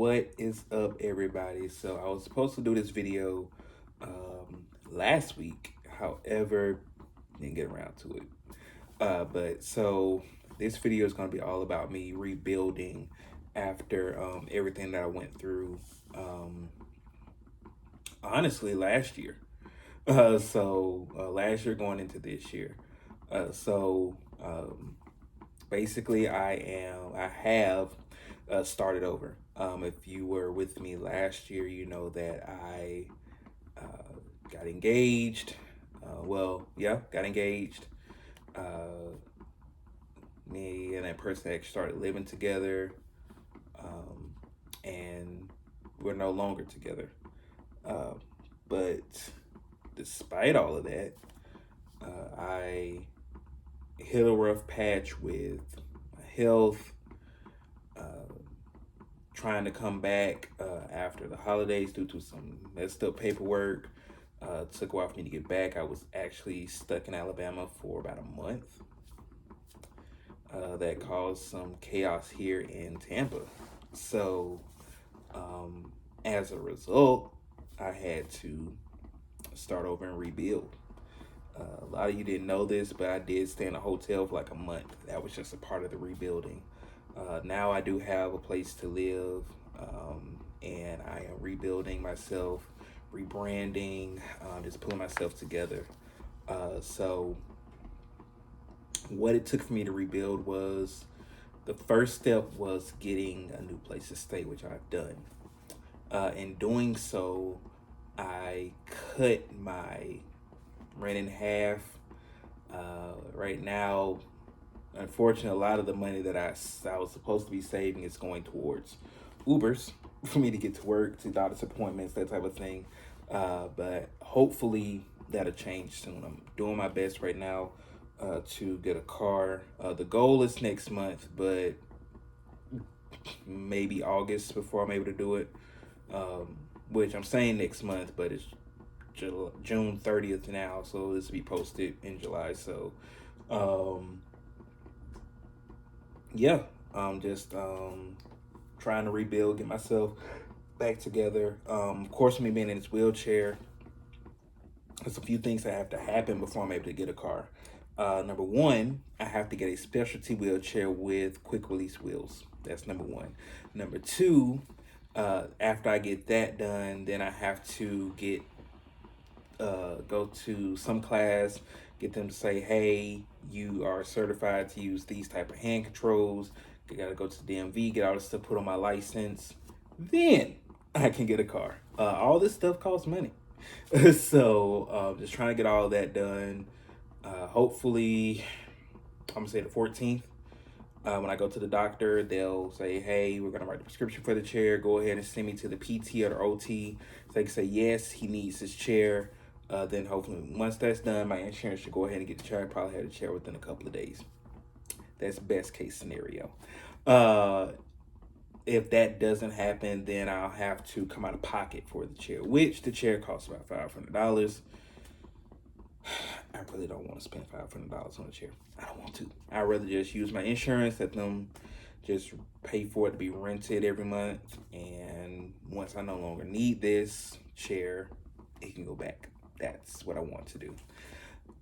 What is up, everybody? So I was supposed to do this video last week, however, didn't get around to it. But so this video is going to be all about me rebuilding after everything that I went through. Honestly, last year. Last year going into this year. So basically, I have started over. If you were with me last year, you know that I got engaged. Got engaged. Me and that person actually started living together, and we're no longer together. But despite all of that, I hit a rough patch with my health, trying to come back after the holidays due to some messed up paperwork. Took a while for me to get back. I was actually stuck in Alabama for about a month. That caused some chaos here in Tampa. So, as a result, I had to start over and rebuild. A lot of you didn't know this, but I did stay in a hotel for like a month. That was just a part of the rebuilding. Now I do have a place to live, and I am rebuilding myself, rebranding, just pulling myself together. So what it took for me to rebuild was, the first step was getting a new place to stay, which I've done. In doing so, I cut my rent in half. Right now, unfortunately, a lot of the money that I was supposed to be saving is going towards Ubers for me to get to work, to doctor's appointments, that type of thing. But hopefully that'll change soon. I'm doing my best right now to get a car. The goal is next month, but maybe August before I'm able to do it. Which I'm saying next month, but it's June 30th now, so this will be posted in July. So, I'm just trying to rebuild, get myself back together. Of course, me being in this wheelchair, there's a few things that have to happen before I'm able to get a car. Number one, I have to get a specialty wheelchair with quick release wheels. That's number one. Number two, after I get that done, then I have to go to some class, get them to say, hey, you are certified to use these type of hand controls. You gotta go to the DMV, get all this stuff put on my license. Then I can get a car. All this stuff costs money. So just trying to get all that done. Hopefully, I'm gonna say the 14th. When I go to the doctor, they'll say, hey, we're going to write the prescription for the chair. Go ahead and send me to the PT or the OT. So they can say, yes, he needs his chair. Then hopefully once that's done, my insurance should go ahead and get the chair. I probably have the chair within a couple of days. That's best case scenario. If that doesn't happen, then I'll have to come out of pocket for the chair, which the chair costs about $500. I really don't want to spend $500 on a chair. I don't want to. I'd rather just use my insurance, let them just pay for it to be rented every month. And once I no longer need this chair, it can go back. That's what I want to do.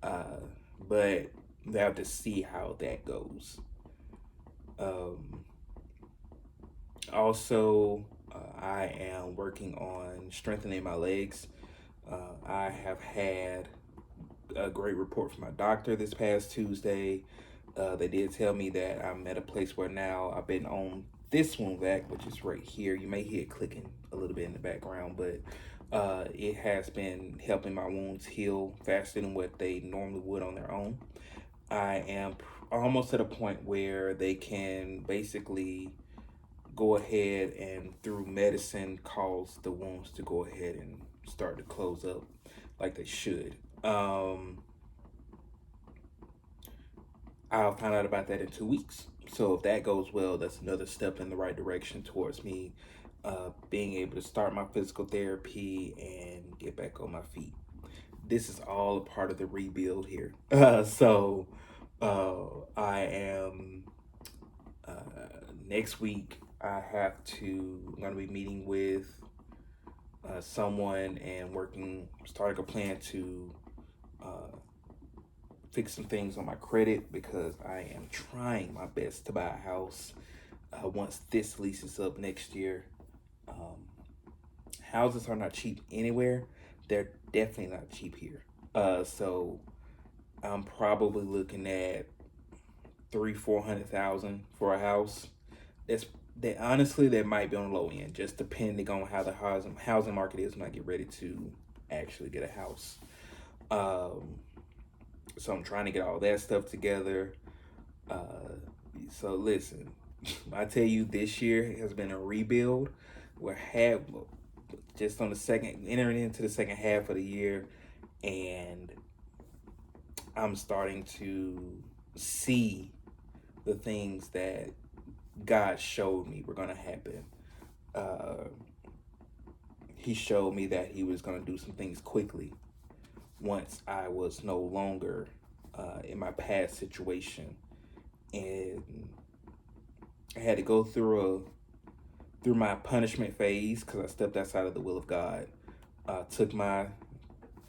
But we have to see how that goes. Also, I am working on strengthening my legs. I have had a great report from my doctor this past Tuesday. They did tell me that I'm at a place where now I've been on this wound vac, which is right here. You may hear it clicking a little bit in the background, but it has been helping my wounds heal faster than what they normally would on their own. I am almost at a point where they can basically go ahead and through medicine cause the wounds to go ahead and start to close up like they should. I'll find out about that in 2 weeks. So if that goes well, that's another step in the right direction towards me being able to start my physical therapy and get back on my feet. This is all a part of the rebuild here. I am next week I'm going to be meeting with someone and starting a plan to uh, fix some things on my credit because I am trying my best to buy a house once this lease is up next year. Um, Houses are not cheap anywhere. They're definitely not cheap here. So I'm probably looking at 400,000 for a house. That's that honestly that might be on the low end, just depending on how the housing market is when I get ready to actually get a house. Um, so I'm trying to get all that stuff together. Uh, so listen, I tell you, this year has been a rebuild. We're have just on the second entering into the second half of the year, and I'm starting to see the things that God showed me were going to happen. Uh, he showed me that He was going to do some things quickly once I was no longer in my past situation, and I had to go through my punishment phase because I stepped outside of the will of God. Took my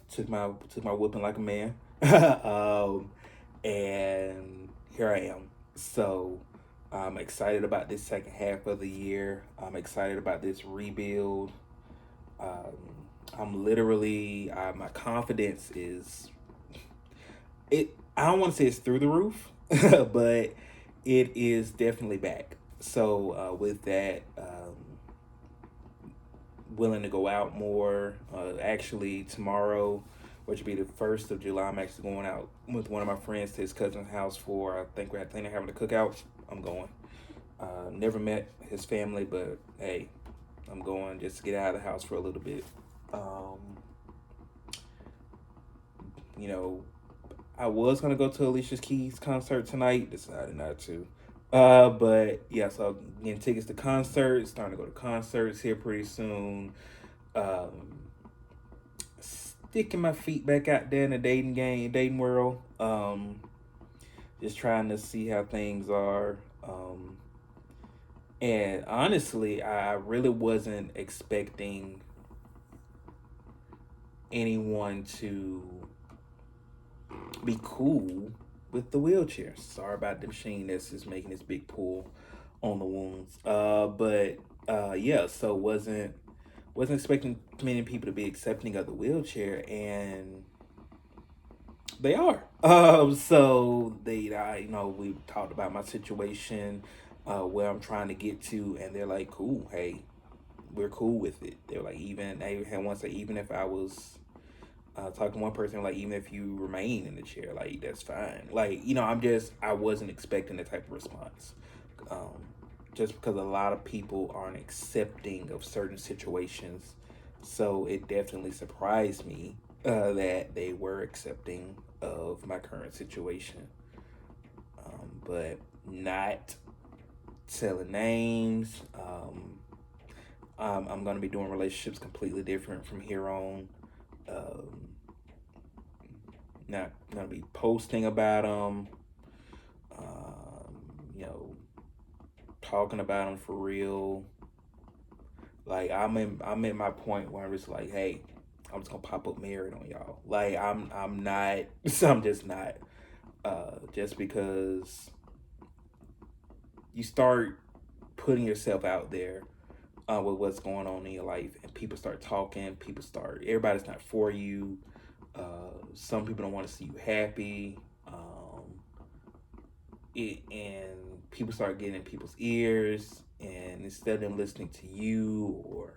whooping like a man, and here I am. So I'm excited about this second half of the year. I'm excited about this rebuild. I'm literally my confidence is it. I don't want to say it's through the roof, but it is definitely back. So with that, willing to go out more. Actually, tomorrow, which will be the 1st of July, I'm actually going out with one of my friends to his cousin's house for, I think we're thinking of having a cookout. I'm going. Never met his family, but hey, I'm going just to get out of the house for a little bit. You know, I was gonna go to Alicia Keys concert tonight, decided not to. But yeah, so I'm getting tickets to concerts, starting to go to concerts here pretty soon. Um, Sticking my feet back out there in the dating world. Just trying to see how things are. And honestly, I really wasn't expecting anyone to be cool with the wheelchair. Sorry about the machine that's just making this big pull on the wounds. But yeah, so wasn't expecting many people to be accepting of the wheelchair, and they are. So we talked about my situation, where I'm trying to get to, and they're like, "Cool, hey, we're cool with it." They're like, they had once say, even if I was talking to one person, like, even if you remain in the chair, like, that's fine. Like, I wasn't expecting that type of response. Um, just because a lot of people aren't accepting of certain situations. So it definitely surprised me that they were accepting of my current situation. But not telling names. I'm going to be doing relationships completely different from here on. Um, Not going to be posting about them. You know, talking about them for real. Like I'm in my point where I'm just like, hey, I'm just gonna pop up married on y'all. Like I'm not. I'm just not. Just because you start putting yourself out there with what's going on in your life, and people start talking. Everybody's not for you. Some people don't want to see you happy. And people start getting in people's ears, and instead of them listening to you or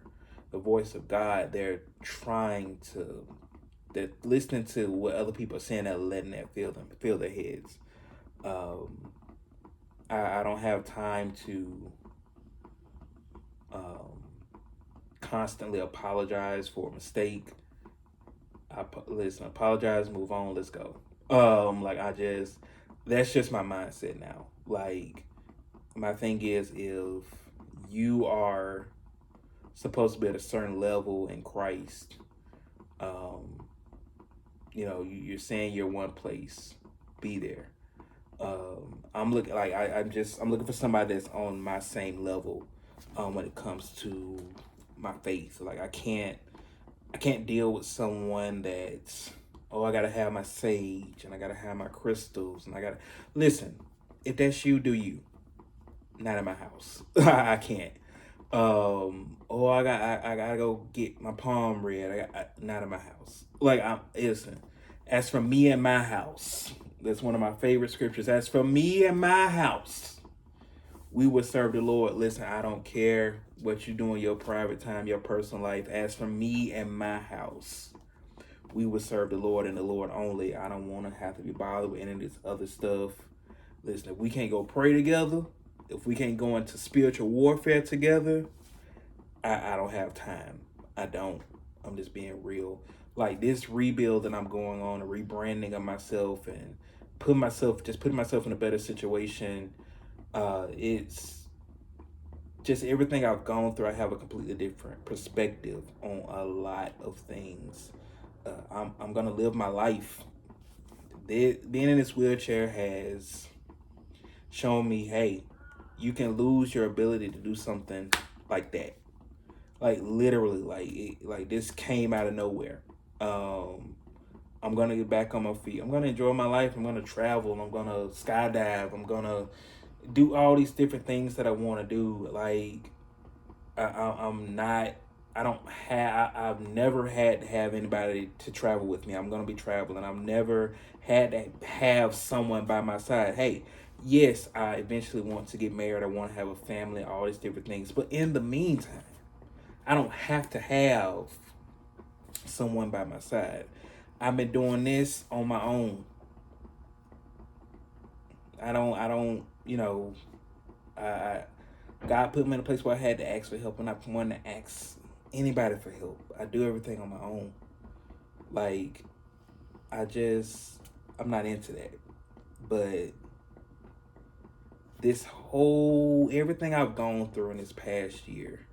the voice of God, they're listening to what other people are saying and letting that fill their heads. I don't have time to um, constantly apologize for a mistake. Listen, apologize, move on, let's go. That's just my mindset now. Like, my thing is, if you are supposed to be at a certain level in Christ, um, you're saying you're one place, be there. I'm looking for somebody that's on my same level, when it comes to my faith. Like I can't deal with someone that's, oh, I gotta have my sage and I gotta have my crystals and I gotta listen. If that's you, do you? Not in my house. I can't. Oh, I gotta go get my palm read. Not in my house. Like I'm listen. As for me and my house, that's one of my favorite scriptures. As for me and my house, we would serve the Lord. Listen, I don't care what you do in your private time, your personal life. As for me and my house, we would serve the Lord and the Lord only. I don't want to have to be bothered with any of this other stuff. Listen, if we can't go pray together, if we can't go into spiritual warfare together, I don't have time. I don't. I'm just being real. Like this rebuild that I'm going on, a rebranding of myself and putting myself in a better situation. It's just everything I've gone through. I have a completely different perspective on a lot of things. I'm gonna live my life. Being in this wheelchair has shown me, hey, you can lose your ability to do something like that. Like literally, like this came out of nowhere. Um, I'm gonna get back on my feet. I'm gonna enjoy my life. I'm gonna travel. I'm gonna skydive. I'm gonna do all these different things that I want to do. Like I'm not. I don't have. I've never had to have anybody to travel with me. I'm gonna be traveling. I've never had to have someone by my side. Hey, yes, I eventually want to get married. I want to have a family. All these different things. But in the meantime, I don't have to have someone by my side. I've been doing this on my own. I don't, I God put me in a place where I had to ask for help and I wanted to ask anybody for help. I do everything on my own. Like, I just, I'm not into that. But everything I've gone through in this past year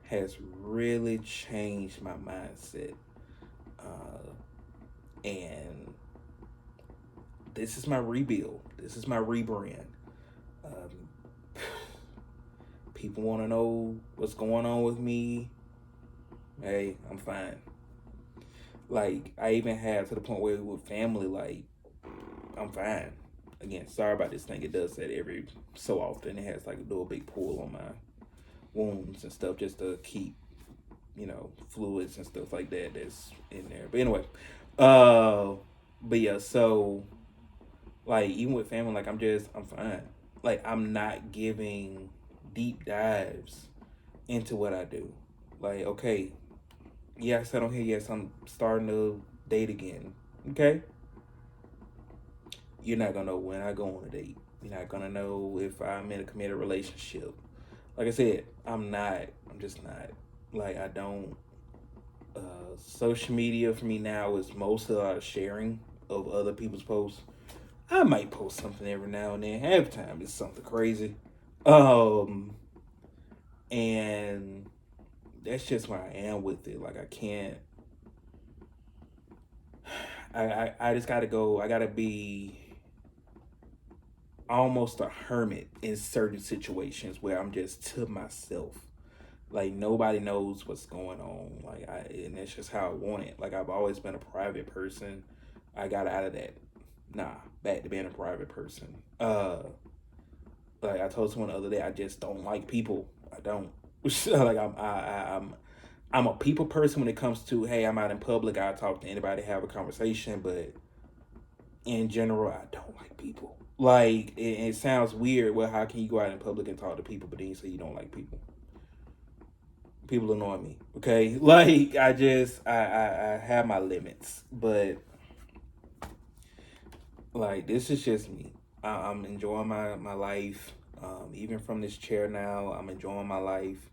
has really changed my mindset. And this is my rebuild. This is my rebrand. Um, People want to know what's going on with me. Hey, I'm fine. Like, I even have to the point where with family, like, I'm fine. Again, sorry about this thing. It does that every so often. It has like a little big pull on my wounds and stuff just to keep, fluids and stuff like that that's in there. But anyway, uh, but yeah, so like even with family, like I'm fine. Like I'm not giving deep dives into what I do. Like, okay, yes, I don't hear yes, I'm starting to date again. Okay. You're not gonna know when I go on a date. You're not gonna know if I'm in a committed relationship. Like I said, I'm just not. Like I don't social media for me now is mostly a lot of sharing of other people's posts. I might post something every now and then. Half the time it's something crazy. Um and that's just where I am with it. Like I can't I just gotta go. I gotta be almost a hermit in certain situations where I'm just to myself. Like nobody knows what's going on. And that's just how I want it. Like I've always been a private person. I got out of that. Nah, back to being a private person. Like I told someone the other day, I just don't like people. I don't. Like I'm a people person when it comes to, hey, I'm out in public. I talk to anybody, have a conversation, but in general, I don't like people. Like it sounds weird. Well, how can you go out in public and talk to people, but then you say you don't like people? People annoy me. Okay, like I have my limits, but like this is just me. I'm enjoying my life. Even from this chair now, I'm enjoying my life.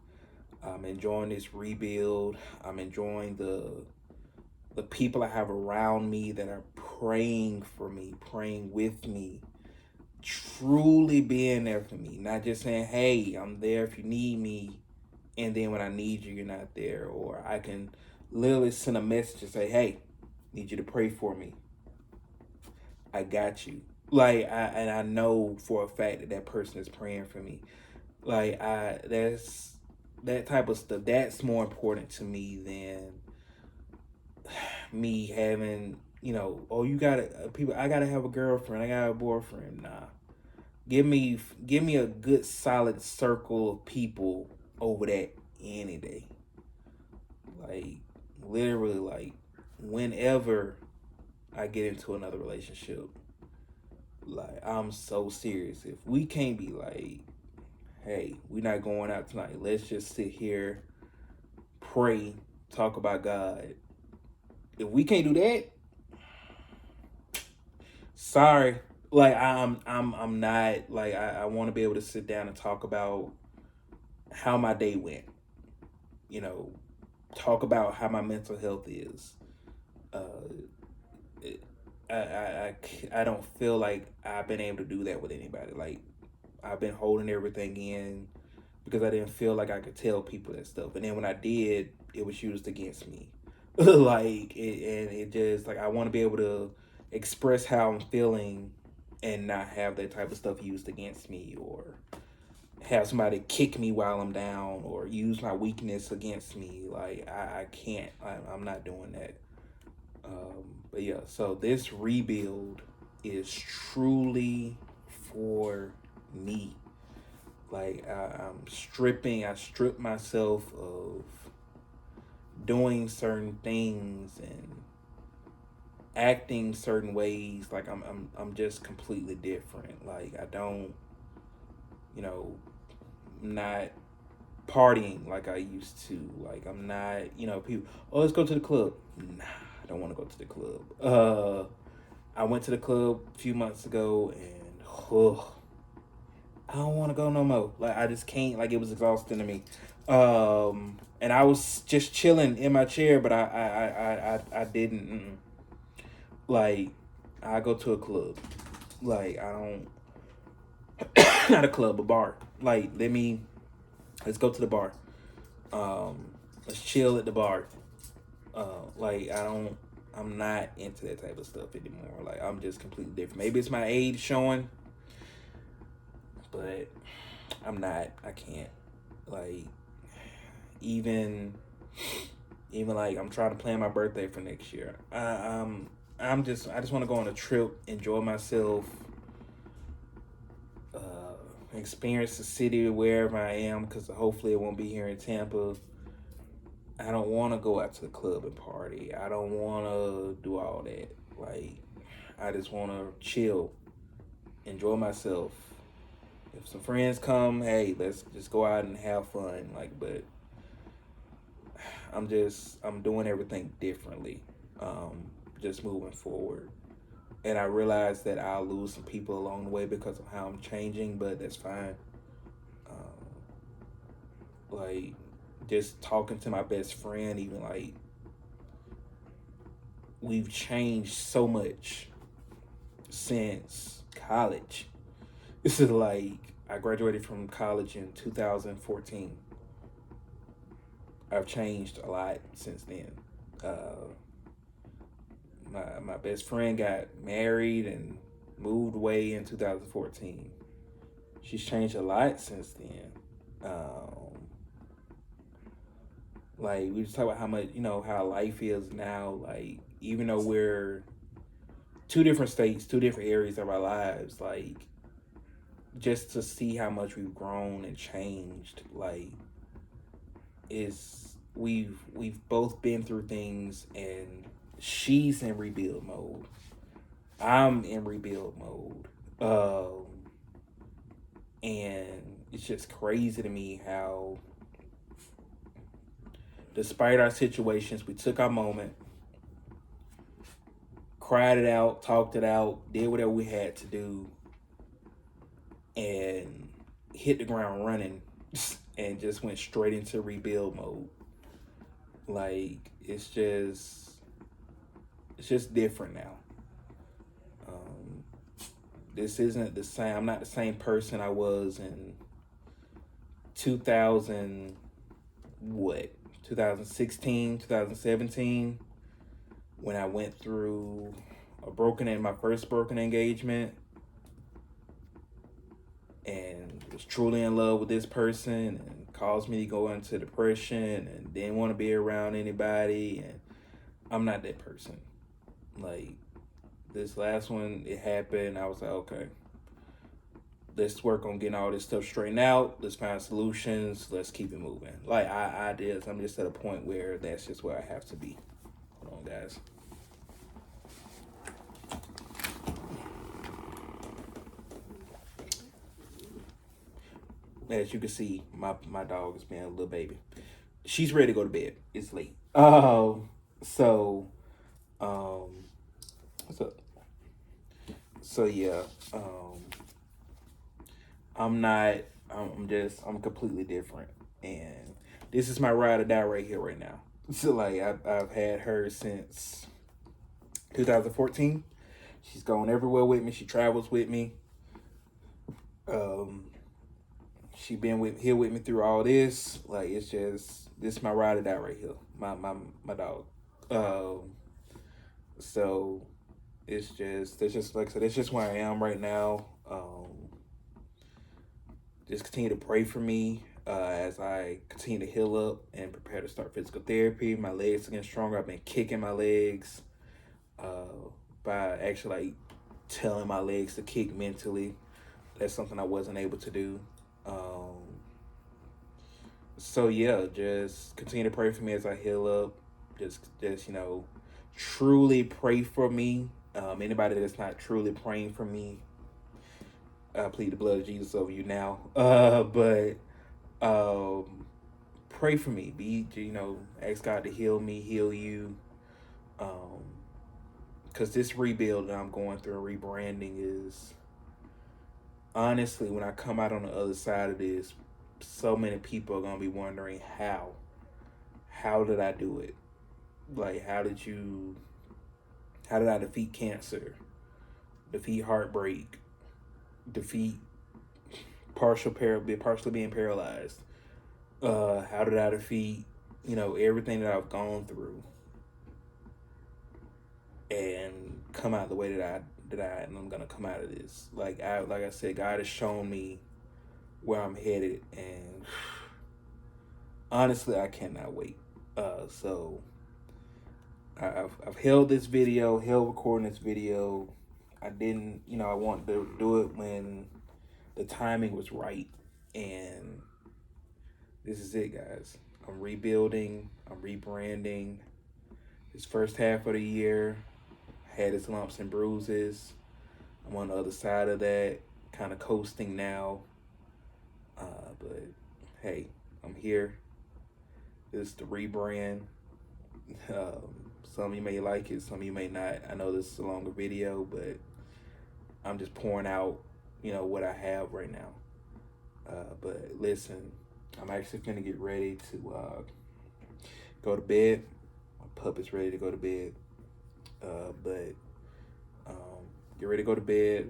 I'm enjoying this rebuild. I'm enjoying the people I have around me that are praying for me, praying with me, truly being there for me. Not just saying, hey, I'm there if you need me, and then when I need you, you're not there. Or I can literally send a message and say, hey, need you to pray for me. I got you. And I know for a fact that that person is praying for me. Like that's that type of stuff. That's more important to me than me having, oh, you gotta people. I gotta have a girlfriend. I got a boyfriend. Nah, give me a good solid circle of people over that any day. Like literally, like whenever I get into another relationship, like I'm so serious. If we can't be like, hey, we're not going out tonight. Let's just sit here, pray, talk about God. If we can't do that, sorry. Like I'm not like I want to be able to sit down and talk about how my day went. You know, talk about how my mental health is. Uh, it, I don't feel like I've been able to do that with anybody. Like I've been holding everything in because I didn't feel like I could tell people that stuff. And then when I did, it was used against me. And it just like I want to be able to express how I'm feeling and not have that type of stuff used against me, or have somebody kick me while I'm down, or use my weakness against me. Like I can't. I'm not doing that. But yeah, so this rebuild is truly for me. Like I strip myself of doing certain things and acting certain ways. Like I'm just completely different. Like I don't, you know, not partying like I used to. Like I'm not, people. Oh, let's go to the club. Nah, I don't want to go to the club. I went to the club a few months ago and I don't want to go no more. Like I just can't. Like it was exhausting to me. And I was just chilling in my chair, but I didn't. Like I go to a club. Like I don't. Not a club, a bar. Like let's go to the bar. Let's chill at the bar. Like I don't. I'm not into that type of stuff anymore. Like I'm just completely different. Maybe it's my age showing, but I'm not. I can't. Like even like I'm trying to plan my birthday for next year. I just want to go on a trip, enjoy myself, experience the city wherever I am, because hopefully it won't be here in Tampa. I don't want to go out to the club and party. I don't want to do all that. Like I just want to chill, enjoy myself. If some friends come, hey, let's just go out and have fun. Like, but I'm doing everything differently. Just moving forward. And I realize that I'll lose some people along the way because of how I'm changing, but that's fine. Like just talking to my best friend, even like we've changed so much since college. This is like I graduated from college in 2014. I've changed a lot since then. Uh, my best friend got married and moved away in 2014. She's changed a lot since then. Like we just talk about how much how life is now. Like even though we're two different states, two different areas of our lives, like just to see how much we've grown and changed, like is we've both been through things, and she's in rebuild mode. I'm in rebuild mode. And it's just crazy to me how, despite our situations, we took our moment, cried it out, talked it out, did whatever we had to do, and hit the ground running and just went straight into rebuild mode. Like it's just different now. Um, this isn't the same. I'm not the same person I was in 2000, what, 2016, 2017, when I went through my first broken engagement, and was truly in love with this person and caused me to go into depression and didn't want to be around anybody. And I'm not that person. Like, this last one, it happened. I was like, okay, let's work on getting all this stuff straightened out. Let's find solutions. Let's keep it moving. Like, I'm just at a point where that's just where I have to be. Hold on, guys. As you can see, my dog is being a little baby. She's ready to go to bed. It's late. So, um, so, so yeah. I'm not. I'm completely different, and this is my ride or die right here, right now. So like, I've had her since 2014. She's gone everywhere with me. She travels with me. Um, she been here with me through all this. Like, it's just, this is my ride or die right here. My dog. Um, so that's just like I said. That's just where I am right now. Just continue to pray for me as I continue to heal up and prepare to start physical therapy. My legs are getting stronger. I've been kicking my legs by actually like telling my legs to kick mentally. That's something I wasn't able to do. So yeah, just continue to pray for me as I heal up. Just truly pray for me. Anybody that's not truly praying for me, I plead the blood of Jesus over you now. But pray for me. Ask God to heal me, heal you. Because this rebuild that I'm going through, rebranding, is honestly, when I come out on the other side of this, so many people are gonna be wondering how did I do it? Like, how did I defeat cancer, defeat heartbreak, defeat partially being paralyzed? How did I defeat, everything that I've gone through and come out the way and I'm gonna come out of this. Like I said, God has shown me where I'm headed, and honestly, I cannot wait. So I've held recording this video. I didn't, I wanted to do it when the timing was right, and this is it, guys. I'm rebuilding. I'm rebranding. This first half of the year had its lumps and bruises. I'm on the other side of that, kind of coasting now. But hey, I'm here. This is the rebrand. Some of you may like it, some of you may not. I know this is a longer video, but I'm just pouring out, what I have right now. But listen, I'm actually gonna get ready to go to bed. My puppet's ready to go to bed. But get ready to go to bed.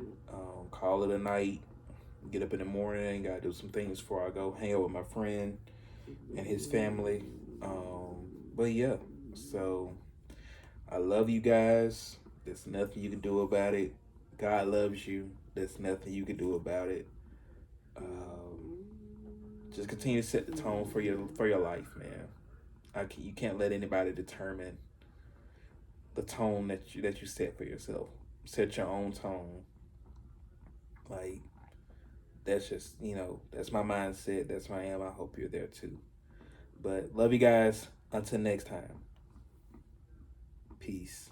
Call it a night. Get up in the morning. Gotta do some things before I go hang out with my friend and his family. But yeah, so I love you guys. There's nothing you can do about it. God loves you. There's nothing you can do about it. Just continue to set the tone for your life, man. You can't let anybody determine the tone that you set for yourself. Set your own tone. Like, that's just, that's my mindset. That's who I am. I hope you're there too. But love you guys. Until next time. Peace.